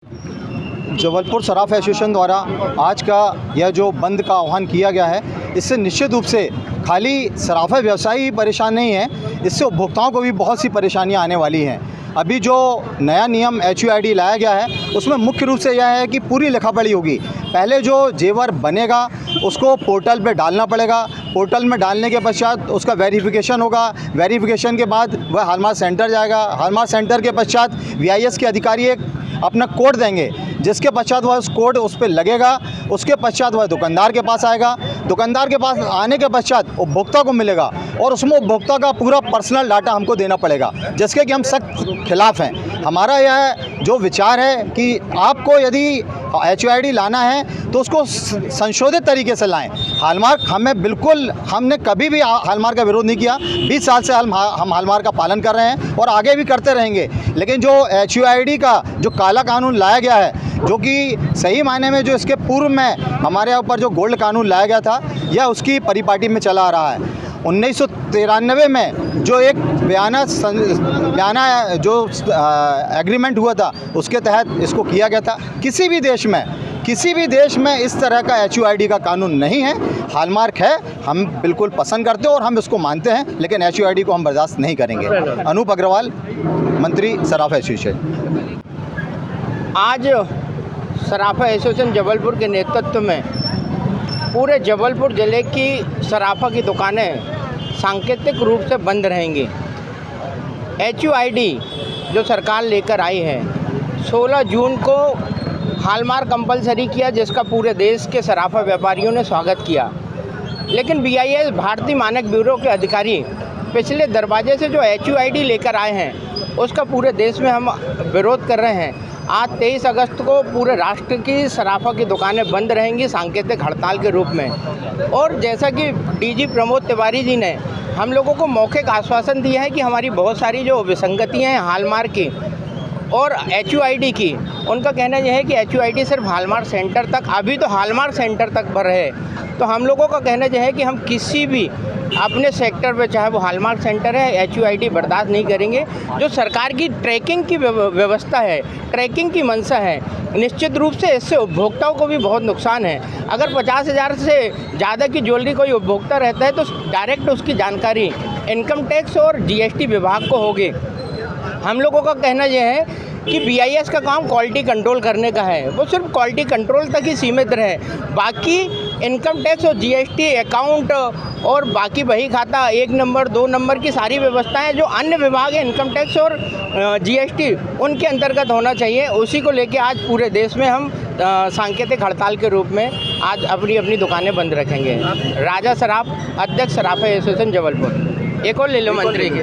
Jabalpur Saraf association द्वारा आज का यह जो बंद का आह्वान किया गया है, इससे निश्चित रूप से खाली सराफा व्यवसायी ही परेशान नहीं है, इससे उपभोक्ताओं को भी बहुत सी परेशानियां आने वाली हैं। अभी जो नया नियम HUID लाया गया है, उसमें मुख्य रूप से यह है कि पूरी लिखापढ़ी होगी। पहले जो जेवर बनेगा उसको पोर्टल पे डालना पड़ेगा, पोर्टल में डालने के पश्चात उसका वेरिफिकेशन होगा, वेरिफिकेशन के बाद वह हॉलमार्क सेंटर जाएगा, हॉलमार्क सेंटर के पश्चात VIS के अधिकारी एक अपना कोड देंगे, जिसके पश्चात वह उस कोड उस पर लगेगा। उसके पश्चात वह दुकानदार के पास आएगा, दुकानदार के पास आने के पश्चात उपभोक्ता को मिलेगा और उसमें उपभोक्ता का पूरा पर्सनल डाटा हमको देना पड़ेगा, जिसके कि हम सख्त खिलाफ़ हैं। हमारा यह जो विचार है कि आपको यदि HUID लाना है तो उसको संशोधित तरीके से लाएं। हॉलमार्क हमने कभी भी हॉलमार्क का विरोध नहीं किया। 20 साल से हम हॉलमार्क का पालन कर रहे हैं और आगे भी करते रहेंगे। लेकिन जो HUID का जो काला कानून लाया गया है, जो कि सही मायने में जो इसके पूर्व में हमारे यहाँ ऊपर जो गोल्ड कानून लाया गया था, यह उसकी परिपाटी में चला आ रहा है। 1993 में जो एक बयाना जो एग्रीमेंट हुआ था, उसके तहत इसको किया गया था। किसी भी देश में इस तरह का HUID का कानून नहीं है। हॉलमार्क है, हम बिल्कुल पसंद करते हैं और हम इसको मानते हैं, लेकिन HUID को हम बर्दाश्त नहीं करेंगे। अनूप अग्रवाल, मंत्री सराफा एसोसिएशन। आज सराफा एसोसिएशन जबलपुर के नेतृत्व में पूरे जबलपुर ज़िले की सराफा की दुकानें सांकेतिक रूप से बंद रहेंगी। HUID जो सरकार लेकर आई है, 16 जून को हॉलमार्क कंपलसरी किया, जिसका पूरे देश के सराफा व्यापारियों ने स्वागत किया। लेकिन BIS भारतीय मानक ब्यूरो के अधिकारी पिछले दरवाजे से जो HUID लेकर आए हैं, उसका पूरे देश में हम विरोध कर रहे हैं। आज 23 अगस्त को पूरे राष्ट्र की सराफा की दुकानें बंद रहेंगी सांकेतिक हड़ताल के रूप में। और जैसा कि DG प्रमोद तिवारी जी ने हम लोगों को मौखिक आश्वासन दिया है कि हमारी बहुत सारी जो विसंगतियाँ हैं हॉलमार्क की और HUID की, उनका कहना यह है कि HUID सिर्फ हॉलमार्क सेंटर तक, अभी तो हॉलमार्क सेंटर तक पर है। तो हम लोगों का कहना यह है कि हम किसी भी अपने सेक्टर पे, चाहे वो हॉलमार्क सेंटर है, HUID बर्दाश्त नहीं करेंगे। जो सरकार की ट्रैकिंग की व्यवस्था है, ट्रैकिंग की मंशा है, निश्चित रूप से इससे उपभोक्ताओं को भी बहुत नुकसान है। अगर 50,000 से ज़्यादा की ज्वेलरी कोई उपभोक्ता रहता है तो डायरेक्ट उसकी जानकारी इनकम टैक्स और GST विभाग को होगी। हम लोगों का कहना यह है कि BIS का काम क्वालिटी कंट्रोल करने का है, वो सिर्फ क्वालिटी कंट्रोल तक ही सीमित रहे। बाकी इनकम टैक्स और GST अकाउंट और बाकी बही खाता 1 नंबर 2 नंबर की सारी व्यवस्थाएं जो अन्य विभाग है, इनकम टैक्स और GST, उनके अंतर्गत होना चाहिए। उसी को लेके आज पूरे देश में हम सांकेतिक हड़ताल के रूप में आज अपनी दुकानें बंद रखेंगे। राजा सराफ, अध्यक्ष सराफा एसोसिएशन जबलपुर। एक और ले लो मंत्री की।